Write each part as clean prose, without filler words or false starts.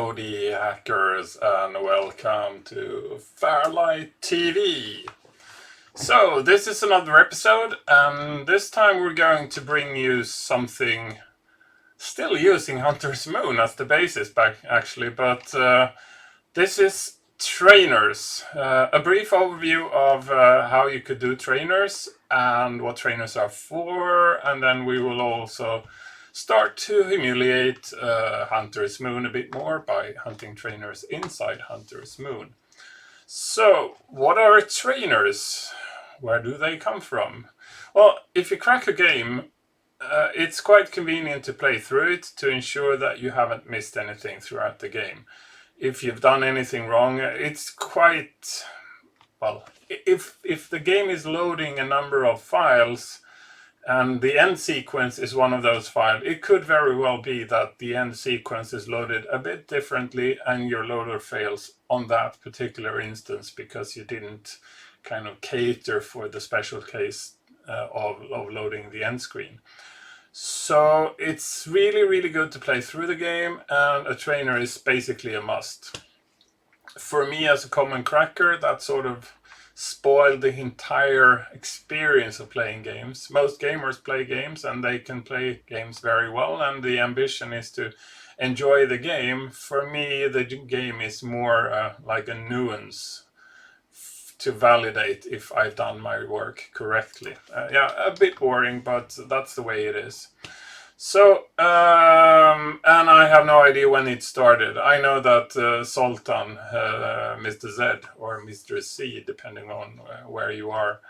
Howdy hackers, and welcome to FairLight TV. So this is another episode, and this time we're going to bring you something still using Hunter's Moon as the basis actually, but this is trainers. A brief overview of how you could do trainers and what trainers are for, and then we will also start to humiliate Hunter's Moon a bit more by hunting trainers inside Hunter's Moon. So, what are trainers? Where do they come from? Well, if you crack a game, it's quite convenient to play through it to ensure that you haven't missed anything throughout the game. If you've done anything wrong, it's quite... well, if the game is loading a number of files, and the end sequence is one of those files, it could very well be that the end sequence is loaded a bit differently and your loader fails on that particular instance because you didn't kind of cater for the special case of loading the end screen. So it's really good to play through the game, and a trainer is basically a must. For me as a common cracker, that sort of spoiled the entire experience of playing games. Most gamers play games and they can play games very well, and the ambition is to enjoy the game. For me, the game is more like a nuance to validate if I've done my work correctly. Yeah, a bit boring, but that's the way it is. So, and I have no idea when it started. I know that Sultan, Mr. Z or Mr. C, depending on where you are,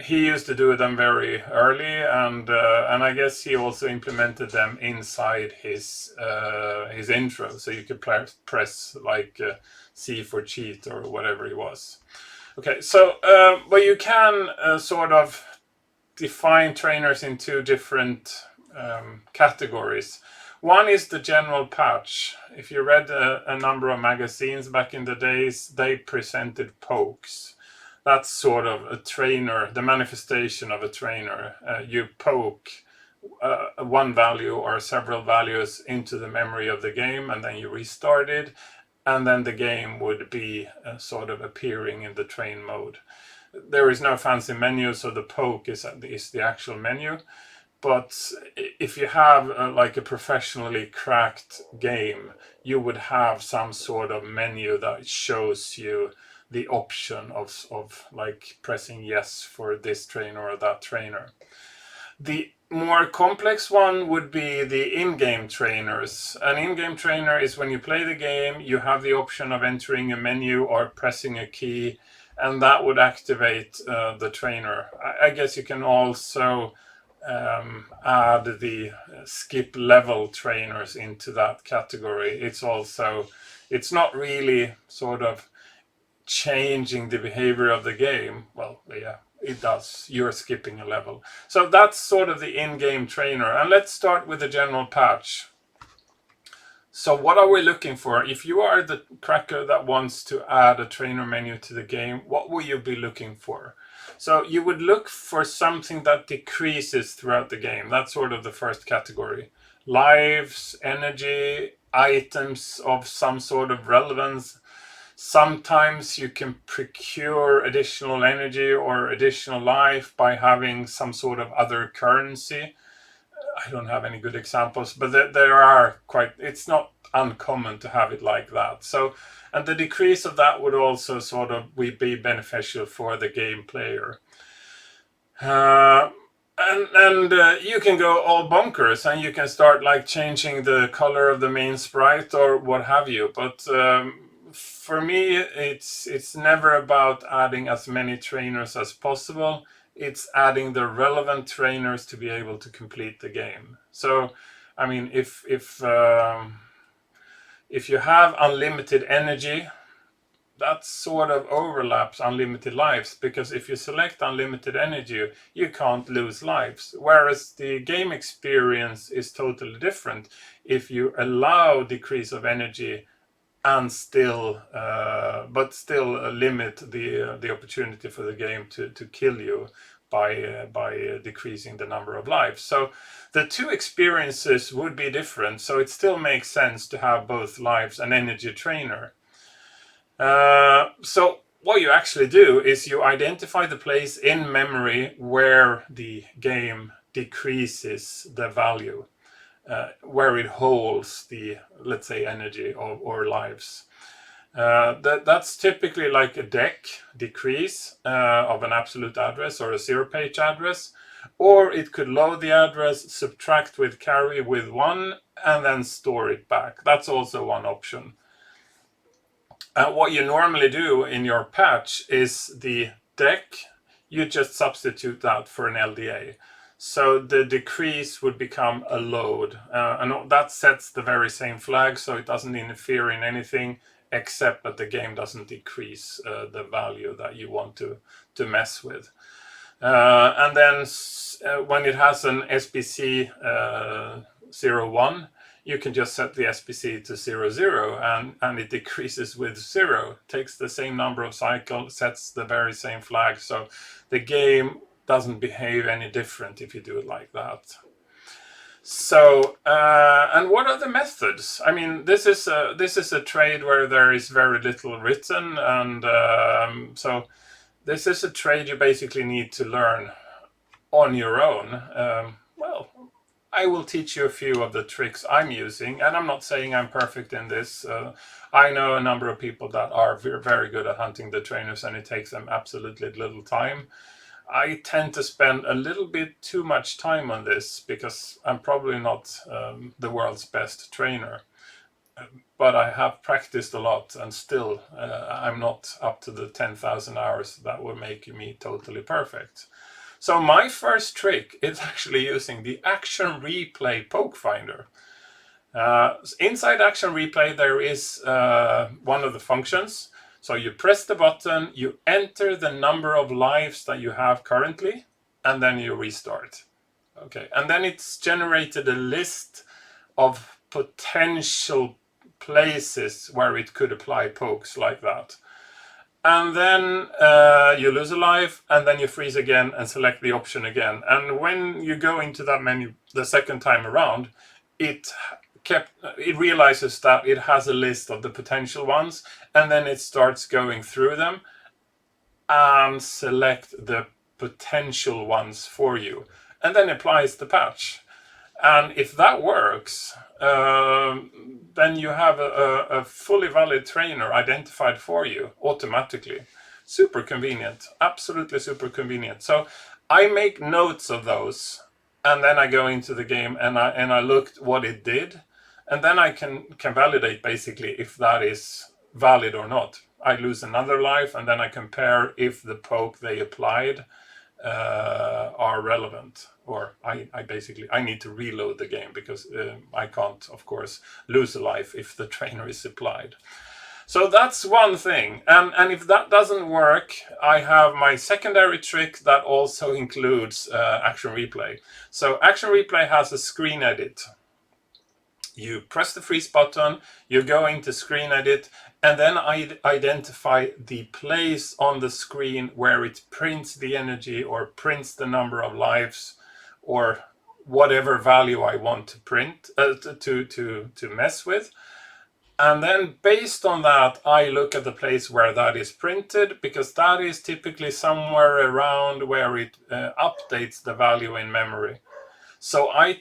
he used to do them very early, and I guess he also implemented them inside his intro, so you could press like C for cheat or whatever it was. Okay, so but you can sort of define trainers in two different categories. One is the general patch. If you read a number of magazines back in the days, they presented pokes. That's sort of a trainer, the manifestation of a trainer. You poke one value or several values into the memory of the game, and then you restart it, and then the game would be sort of appearing in the train mode. There is no fancy menu, so the poke is the actual menu. But if you have like a professionally cracked game, you would have some sort of menu that shows you the option of like pressing yes for this trainer or that trainer. The more complex one would be the in-game trainers. An in-game trainer is when you play the game, you have the option of entering a menu or pressing a key, and that would activate the trainer. I guess you can also add the skip level trainers into that category. It's not really sort of changing the behavior of the game. Well, yeah, it does. You're skipping a level. So that's sort of the in-game trainer. And let's start with the general patch. So what are we looking for? If you are the cracker that wants to add a trainer menu to the game, what will you be looking for? So you would look for something that decreases throughout the game. That's sort of the first category. Lives, energy, items of some sort of relevance. Sometimes you can procure additional energy or additional life by having some sort of other currency. I don't have any good examples, but there are quite, it's not uncommon to have it like that. So, and the decrease of that would also sort of be beneficial for the game player. And you can go all bonkers, and you can start like changing the color of the main sprite or what have you. But for me, it's never about adding as many trainers as possible. It's adding the relevant trainers to be able to complete the game. So, I mean, if you have unlimited energy, that sort of overlaps unlimited lives, because if you select unlimited energy, you can't lose lives. Whereas the game experience is totally different if you allow decrease of energy and still limit the opportunity for the game to kill you by decreasing the number of lives. So the two experiences would be different. So it still makes sense to have both lives and energy trainer. So what you actually do is you identify the place in memory where the game decreases the value, where it holds the, let's say, energy or lives. That's typically like a deck decrease of an absolute address or a zero-page address, or it could load the address, subtract with carry with 1, and then store it back. That's also one option. What you normally do in your patch is the deck, you just substitute that for an LDA. So the decrease would become a load, and that sets the very same flag, so it doesn't interfere in anything except that the game doesn't decrease the value that you want to mess with. And then when it has an SBC 01, you can just set the SBC to 00 and it decreases with 0, takes the same number of cycles, sets the very same flag, so the game doesn't behave any different if you do it like that. So, and what are the methods? I mean, this is a trade where there is very little written, and so this is a trade you basically need to learn on your own. Well, I will teach you a few of the tricks I'm using, and I'm not saying I'm perfect in this. I know a number of people that are very good at hunting the trainers, and it takes them absolutely little time. I tend to spend a little bit too much time on this because I'm probably not the world's best trainer. But I have practiced a lot, and still I'm not up to the 10,000 hours that would make me totally perfect. So my first trick is actually using the Action Replay Poke Finder. Inside Action Replay there is one of the functions. So you press the button, you enter the number of lives that you have currently, and then you restart. Okay, and then it's generated a list of potential places where it could apply pokes like that. And then you lose a life, and then you freeze again and select the option again. And when you go into that menu the second time around, it realizes that it has a list of the potential ones, and then it starts going through them and select the potential ones for you, and then applies the patch. And if that works, then you have a fully valid trainer identified for you automatically. Super convenient, absolutely super convenient. So I make notes of those, and then I go into the game and I looked what it did. And then I can validate basically if that is valid or not. I lose another life, and then I compare if the poke they applied are relevant. Or I need to reload the game because I can't, of course, lose a life if the trainer is applied. So that's one thing. And if that doesn't work, I have my secondary trick that also includes Action Replay. So Action Replay has a screen edit. You press the freeze button, you go into screen edit, and then I identify the place on the screen where it prints the energy or prints the number of lives or whatever value I want to print to mess with. And then based on that, I look at the place where that is printed, because that is typically somewhere around where it updates the value in memory. So I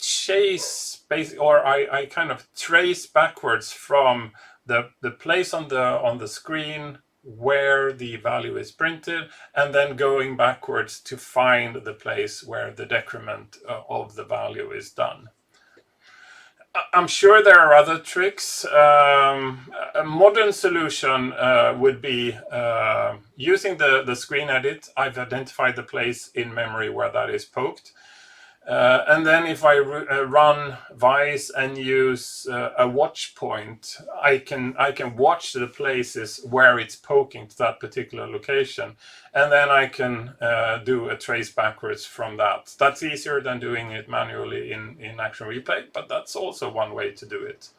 I kind of trace backwards from the place on the screen where the value is printed, and then going backwards to find the place where the decrement of the value is done. I'm sure there are other tricks. A modern solution would be using the screen edit. I've identified the place in memory where that is poked. And then if I run Vice and use a watch point, I can watch the places where it's poking to that particular location, and then I can do a trace backwards from that. That's easier than doing it manually in Action Replay, but that's also one way to do it.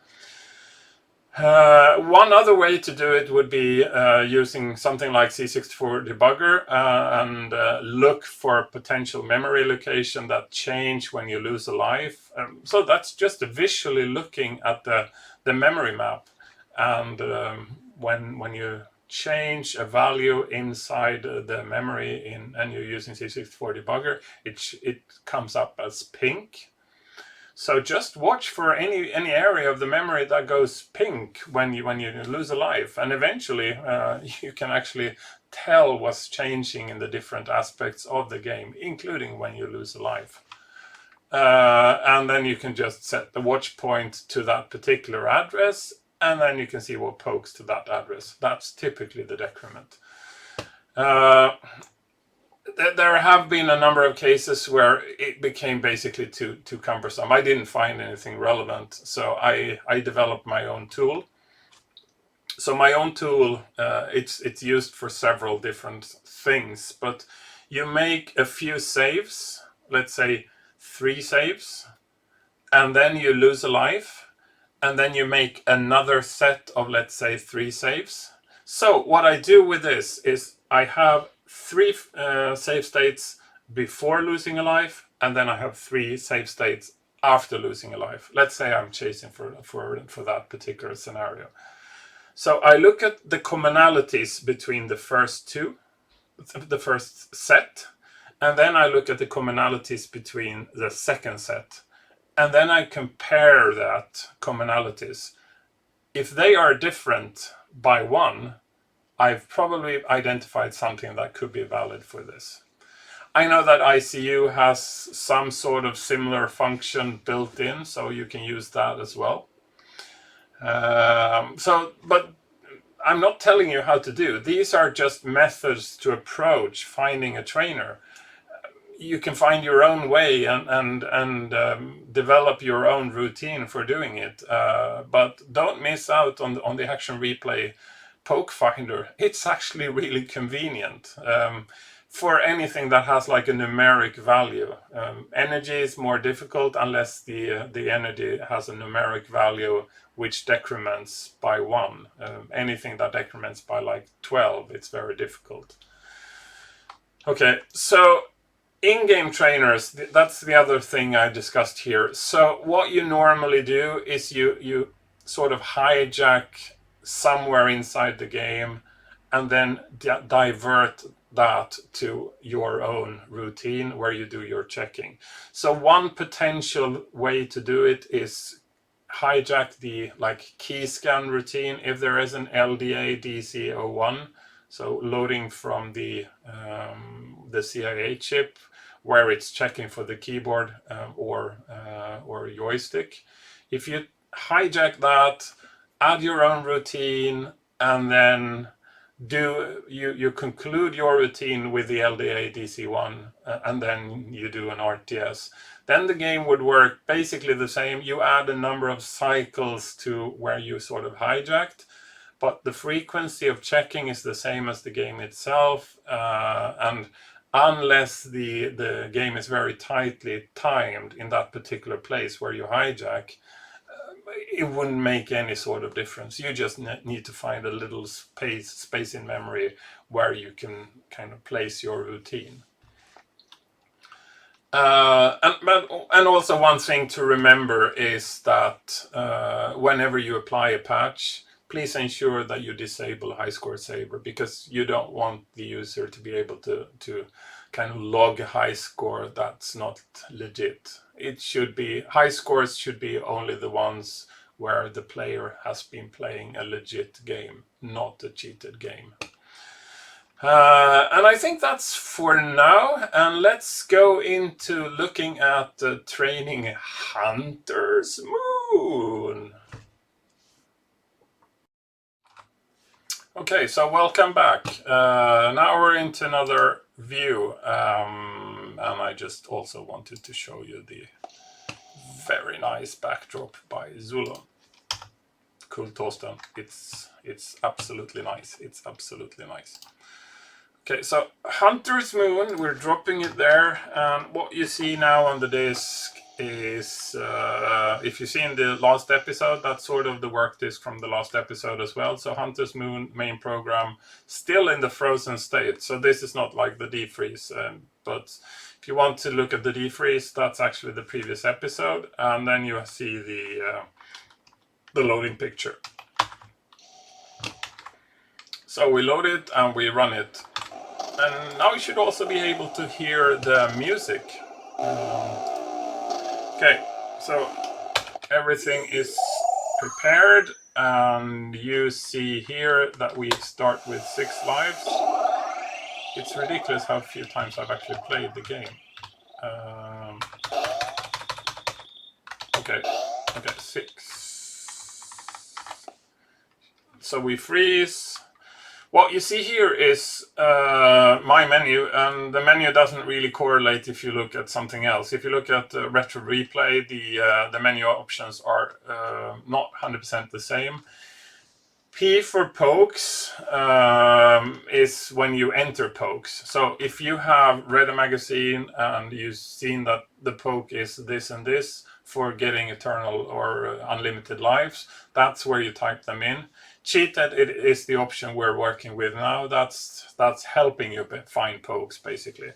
One other way to do it would be using something like C64 debugger and look for potential memory location that change when you lose a life. So that's just visually looking at the memory map, and when you change a value inside the memory and you're using C64 debugger, it comes up as pink. So just watch for any area of the memory that goes pink when you lose a life, and eventually you can actually tell what's changing in the different aspects of the game, including when you lose a life. And then you can just set the watch point to that particular address, and then you can see what pokes to that address. That's typically the decrement. There have been a number of cases where it became basically too cumbersome. I didn't find anything relevant, so I developed my own tool. So my own tool, it's used for several different things, but you make a few saves, let's say 3 saves, and then you lose a life, and then you make another set of, let's say, 3 saves. So what I do with this is I have 3 save states before losing a life, and then I have 3 save states after losing a life. Let's say I'm chasing for that particular scenario. So I look at the commonalities between the first set, and then I look at the commonalities between the second set, and then I compare that commonalities. If they are different by 1, I've probably identified something that could be valid for this. I know that ICU has some sort of similar function built in, so you can use that as well. But I'm not telling you how to do. These are just methods to approach finding a trainer. You can find your own way and develop your own routine for doing it. But don't miss out on the action replay poke finder. It's actually really convenient for anything that has like a numeric value. Energy is more difficult unless the energy has a numeric value which decrements by 1. Anything that decrements by like 12, it's very difficult. Okay, so in-game trainers, that's the other thing I discussed here. So what you normally do is you sort of hijack somewhere inside the game and then divert that to your own routine where you do your checking. So one potential way to do it is hijack the like key scan routine if there is an LDA DC01, so loading from the CIA chip where it's checking for the keyboard or joystick. If you hijack that, add your own routine, and then you conclude your routine with the LDA DC1, and then you do an RTS. Then the game would work basically the same. You add a number of cycles to where you sort of hijacked, but the frequency of checking is the same as the game itself, and unless the game is very tightly timed in that particular place where you hijack, it wouldn't make any sort of difference. You just need to find a little space in memory where you can kind of place your routine. And also one thing to remember is that whenever you apply a patch, please ensure that you disable high score saver, because you don't want the user to be able to kind of log a high score that's not legit. It should be, high scores should be only the ones where the player has been playing a legit game, not a cheated game. And I think that's for now. And let's go into looking at training Hunter's Moon. Okay, so welcome back. Now we're into another view. And I just also wanted to show you the very nice backdrop by Zulon. Cool Torsten. It's absolutely nice. It's absolutely nice. Okay, so Hunter's Moon, we're dropping it there, and what you see now on the disc is, if you've seen the last episode, that's sort of the work disk from the last episode as well. So Hunter's Moon main program still in the frozen state. So this is not like the defreeze, but if you want to look at the defreeze, that's actually the previous episode, and then you see the loading picture. So we load it and we run it, and now you should also be able to hear the music. Okay, so everything is prepared, and you see here that we start with 6 lives. It's ridiculous how few times I've actually played the game. Okay, 6. So we freeze. What you see here is my menu, and the menu doesn't really correlate if you look at something else. If you look at Retro Replay, the menu options are not 100% the same. P for pokes is when you enter pokes. So if you have read a magazine and you've seen that the poke is this and this for getting eternal or unlimited lives, that's where you type them in. Cheat Edit is the option we're working with now. That's helping you find pokes, basically.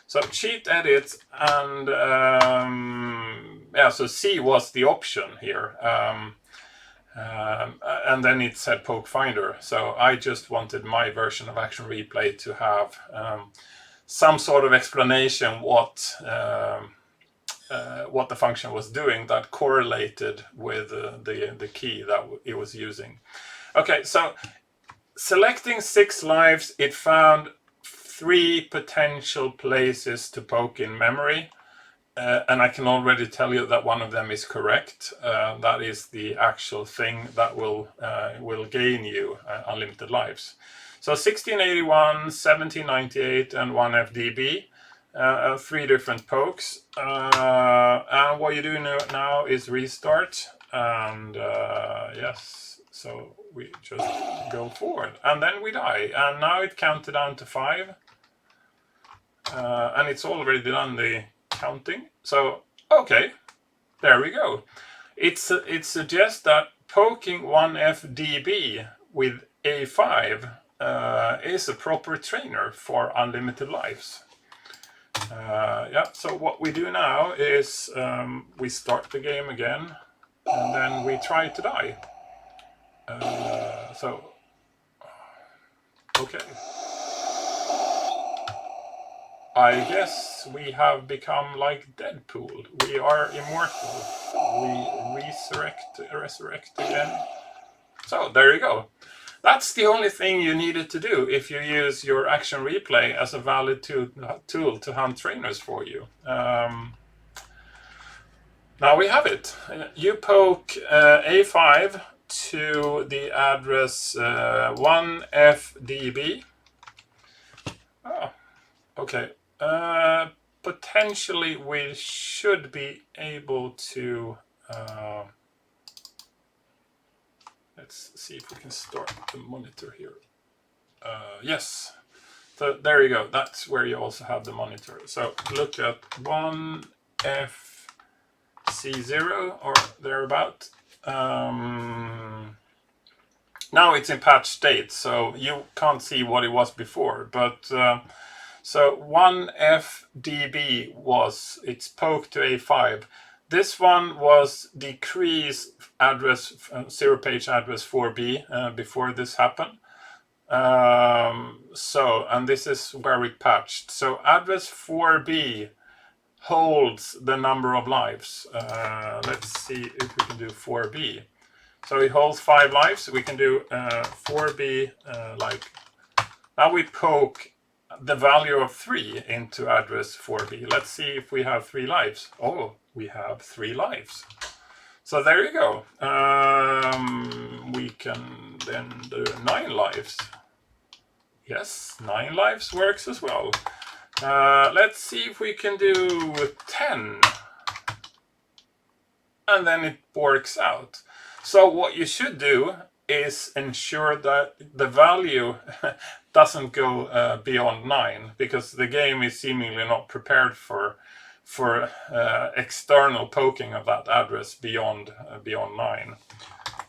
So Cheat Edit, and yeah, so C was the option here. And then it said Poke Finder. So I just wanted my version of Action Replay to have some sort of explanation what the function was doing that correlated with the key that it was using. Okay, so selecting 6 lives, it found 3 potential places to poke in memory. And I can already tell you that one of them is correct. That is the actual thing that will gain you unlimited lives. So 1681, 1798, and 1FDB, 3 different pokes. And what you do now is restart. And yes, so we just go forward. And then we die. And now it counted down to 5. And it's already done the counting. So, okay, there we go. It suggests that poking 1FDB with A5 is a proper trainer for unlimited lives. Yeah, so what we do now is we start the game again, and then we try to die. So, okay. I guess we have become like Deadpool. We are immortal. We resurrect again. So there you go. That's the only thing you needed to do if you use your Action Replay as a valid tool to hunt trainers for you. Now we have it. You poke A5 to the address 1FDB. Oh, okay. Potentially we should be able to let's see if we can start the monitor here. Yes, so there you go. That's where you also have the monitor. So look at 1FC0 or thereabout. Now it's in patch state, so you can't see what it was before, but so 1FDB was its poke to A5. This one was decrease address 0 page address 4B before this happened. So, and this is where we patched. So address 4B holds the number of lives. Let's see if we can do 4B. So it holds 5 lives. We can do 4B like now we poke the value of 3 into address 4B. Let's see if we have 3 lives. Oh, we have 3 lives. So there you go. We can then do 9 lives. Yes, 9 lives works as well. Let's see if we can do 10. And then it works out. So what you should do is ensure that the value doesn't go beyond 9, because the game is seemingly not prepared for for external poking of that address beyond 9.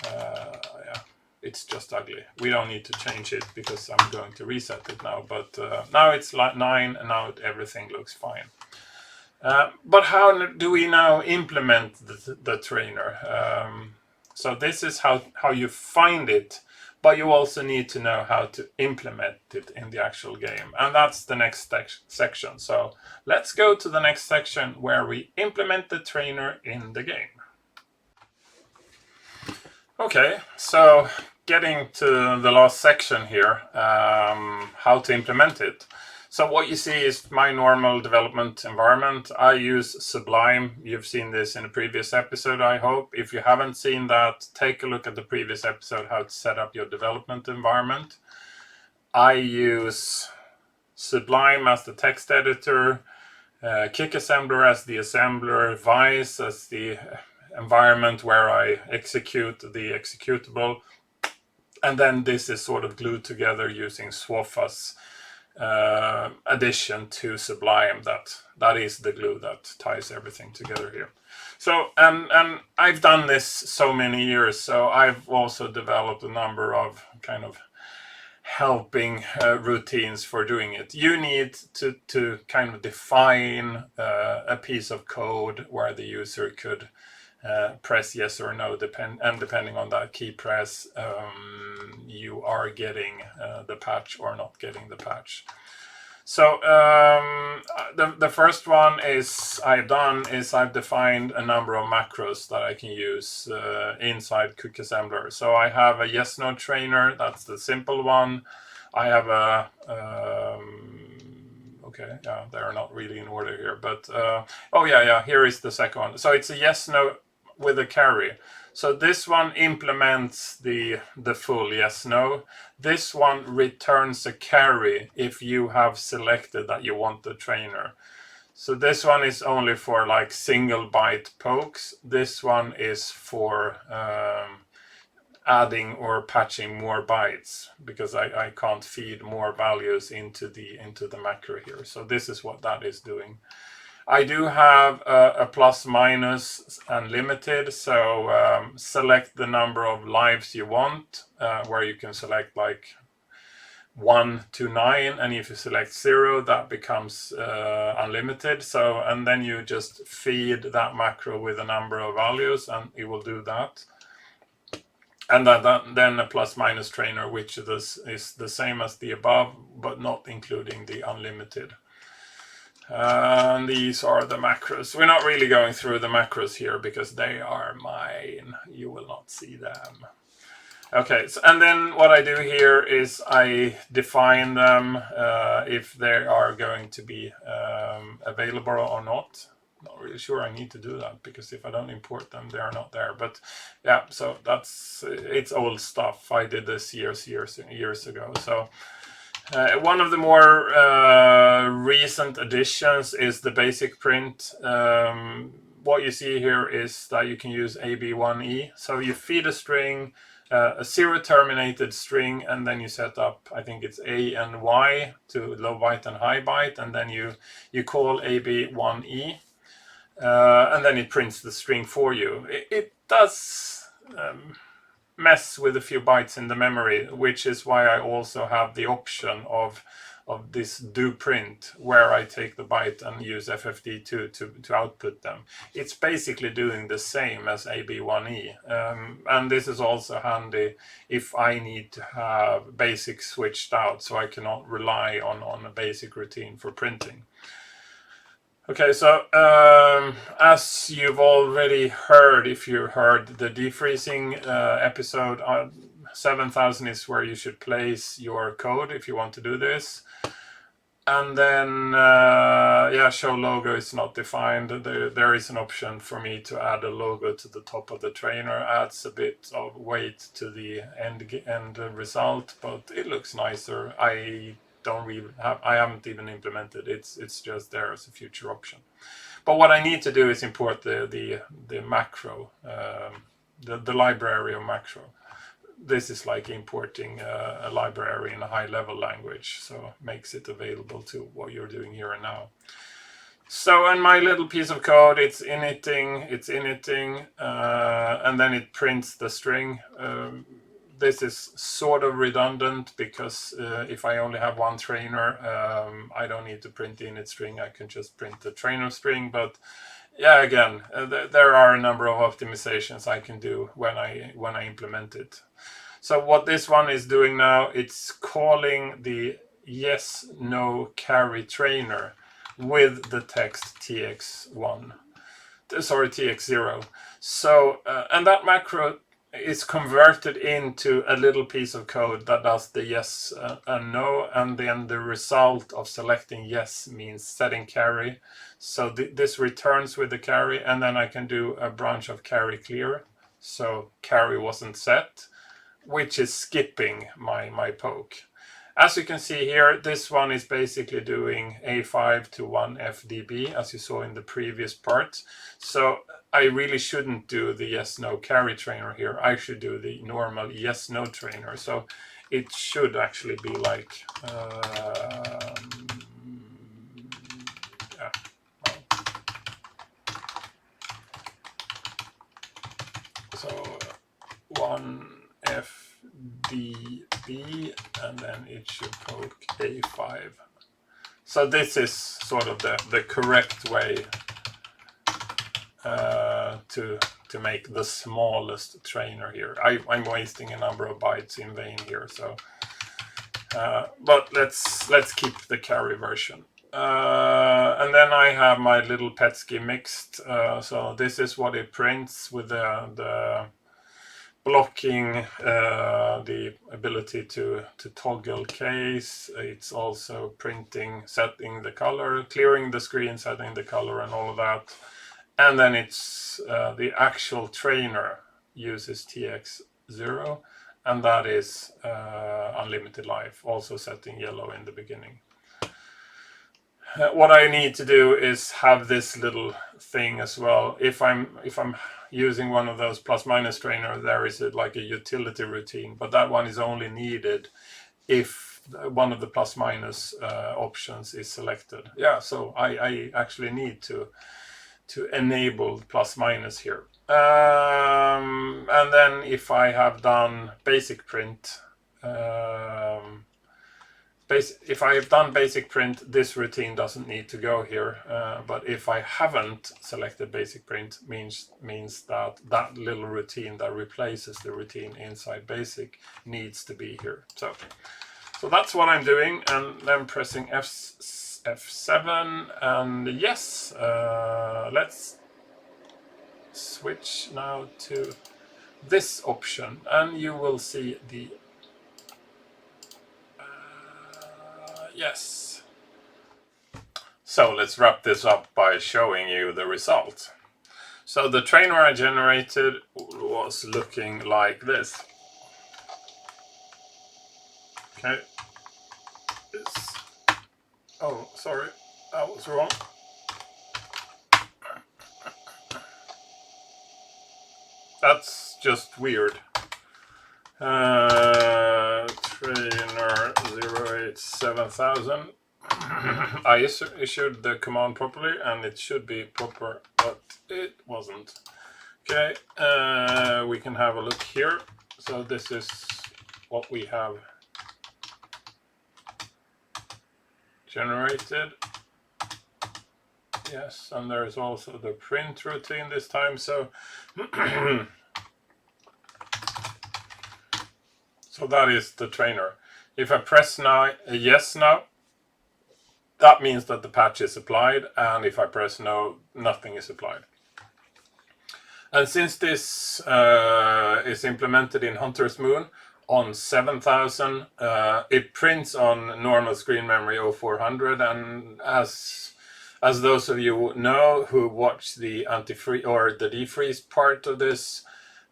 Yeah, it's just ugly. We don't need to change it because I'm going to reset it now. But now it's like 9, and now everything looks fine. But how do we now implement the trainer? So this is how you find it, but you also need to know how to implement it in the actual game. And that's the next section. So let's go to the next section where we implement the trainer in the game. Okay, so getting to the last section here, how to implement it. So what you see is my normal development environment. I use Sublime. You've seen this in a previous episode, I hope. If you haven't seen that, take a look at the previous episode, how to set up your development environment. I use Sublime as the text editor, KickAssembler as the assembler, Vice as the environment where I execute the executable. And then this is sort of glued together using Swaffa's addition to Sublime. That is the glue that ties everything together here. So and I've done this so many years, so I've also developed a number of kind of helping routines for doing it. You need to kind of define a piece of code where the user could press yes or no, depending on that key press, you are getting the patch or not getting the patch. So the first one I've defined a number of macros that I can use inside QuickAssembler. So I have a yes no trainer, that's the simple one. I have a okay, yeah, they're not really in order here, but oh yeah, here is the second one. So it's a yes no with a carry. So this one implements the full yes no. This one returns a carry if you have selected that you want the trainer. So this one is only for like single byte pokes. This one is for adding or patching more bytes, because I can't feed more values into the macro here. So this is what that is doing. I do have a plus minus unlimited, so select the number of lives you want, where you can select like 1 to 9, and if you select 0, that becomes unlimited. So, and then you just feed that macro with a number of values, and it will do that. And then a plus minus trainer, which is the same as the above, but not including the unlimited. And these are the macros. We're not really going through the macros here because they are mine. You will not see them. Okay, so, and then what I do here is I define them if they are going to be available or not. Not really sure I need to do that, because if I don't import them, they are not there. But yeah, so it's old stuff. I did this years ago. So one of the more recent additions is the basic print. What you see here is that you can use AB1E. So you feed a string, a 0 terminated string, and then you set up, I think it's A and Y to low byte and high byte, and then you call AB1E, and then it prints the string for you. It does mess with a few bytes in the memory, which is why I also have the option of this do print, where I take the byte and use FFD2 to output them. It's basically doing the same as AB1E, and this is also handy if I need to have basic switched out, so I cannot rely on a basic routine for printing. Okay, so as you've already heard, if you heard the defreezing episode, 7000 is where you should place your code if you want to do this. And then, yeah, show logo is not defined. There is an option for me to add a logo to the top of the trainer. Adds a bit of weight to the end result, but it looks nicer. I haven't even implemented it. It's just there as a future option. But what I need to do is import the macro, the library of macro. This is like importing a library in a high-level language, so makes it available to what you're doing here and now. So in my little piece of code, it's initting, and then it prints the string. This is sort of redundant because if I only have one trainer, I don't need to print the init string. I can just print the trainer string. But yeah, again, there are a number of optimizations I can do when I implement it. So what this one is doing now, it's calling the yes no carry trainer with the text tx1, sorry, tx0. So and that macro is converted into a little piece of code that does the yes and no, and then the result of selecting yes means setting carry. So this returns with the carry, and then I can do a branch of carry clear. So carry wasn't set, which is skipping my poke. As you can see here, this one is basically doing A5 to 1 FDB, as you saw in the previous part. So I really shouldn't do the yes-no carry trainer here. I should do the normal yes-no trainer. So it should actually be like, yeah, well. So 1 FDB, and then it should poke A5. So this is sort of the correct way to make the smallest trainer here. I'm wasting a number of bytes in vain here. So, but let's keep the carry version. And then I have my little Petsky mixed. So this is what it prints with the blocking the ability to toggle case. It's also printing, setting the color, clearing the screen, setting the color, and all of that. And then it's the actual trainer uses tx0, and that is unlimited life, also setting yellow in the beginning. What I need to do is have this little thing as well. If I'm using one of those plus minus trainer, there is like a utility routine, but that one is only needed if one of the plus minus options is selected. Yeah, so I actually need to enable plus minus here. And then if I have done basic print, if I have done basic print, this routine doesn't need to go here. But if I haven't selected basic print, means that that little routine that replaces the routine inside basic needs to be here. So that's what I'm doing, and then pressing F7, and yes, let's switch now to this option, and you will see the yes. So let's wrap this up by showing you the result. So the trainer I generated was looking like this. Okay. Oh, sorry, that was wrong. That's just weird. Trainer 087,000. I issued the command properly, and it should be proper, but it wasn't. Okay, we can have a look here. So this is what we have generated. Yes, and there's also the print routine this time. So so that is the trainer. If I press now, yes now, that means that the patch is applied, and if I press no, nothing is applied. And since this is implemented in Hunter's Moon on 7000, it prints on normal screen memory 0400, and as those of you know who watch the anti-freeze or the defreeze part of this,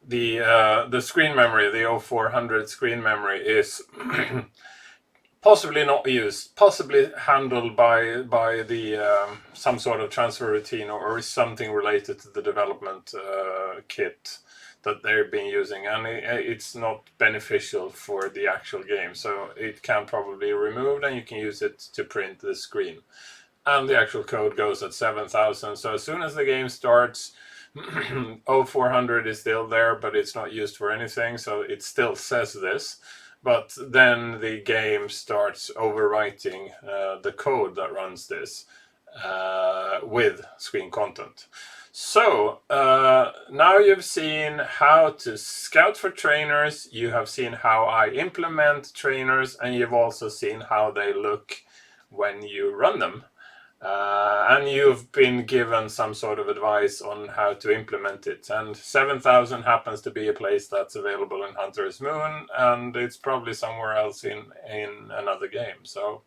the screen memory, the 0400 screen memory, is possibly not used, possibly handled by the some sort of transfer routine or something related to the development kit that they've been using, and it's not beneficial for the actual game. So it can probably be removed, and you can use it to print the screen. and the actual code goes at 7,000. So as soon as the game starts, 0400 is still there, but it's not used for anything, so it still says this. But then the game starts overwriting the code that runs this with screen content. So now you've seen how to scout for trainers, you have seen how I implement trainers, and you've also seen how they look when you run them. And you've been given some sort of advice on how to implement it. And 7,000 happens to be a place that's available in Hunter's Moon, and it's probably somewhere else in another game. So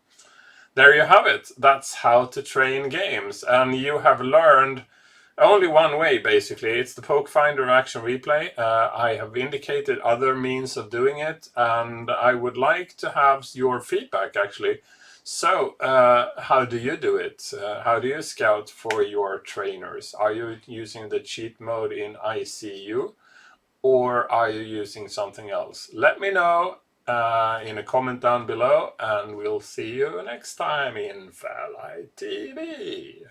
there you have it. That's how to train games. And you have learned only one way, basically. It's the Poke Finder Action Replay. I have indicated other means of doing it, and I would like to have your feedback, actually. So, how do you do it? How do you scout for your trainers? Are you using the cheat mode in ICU, or are you using something else? Let me know in a comment down below, and we'll see you next time in FairLight TV.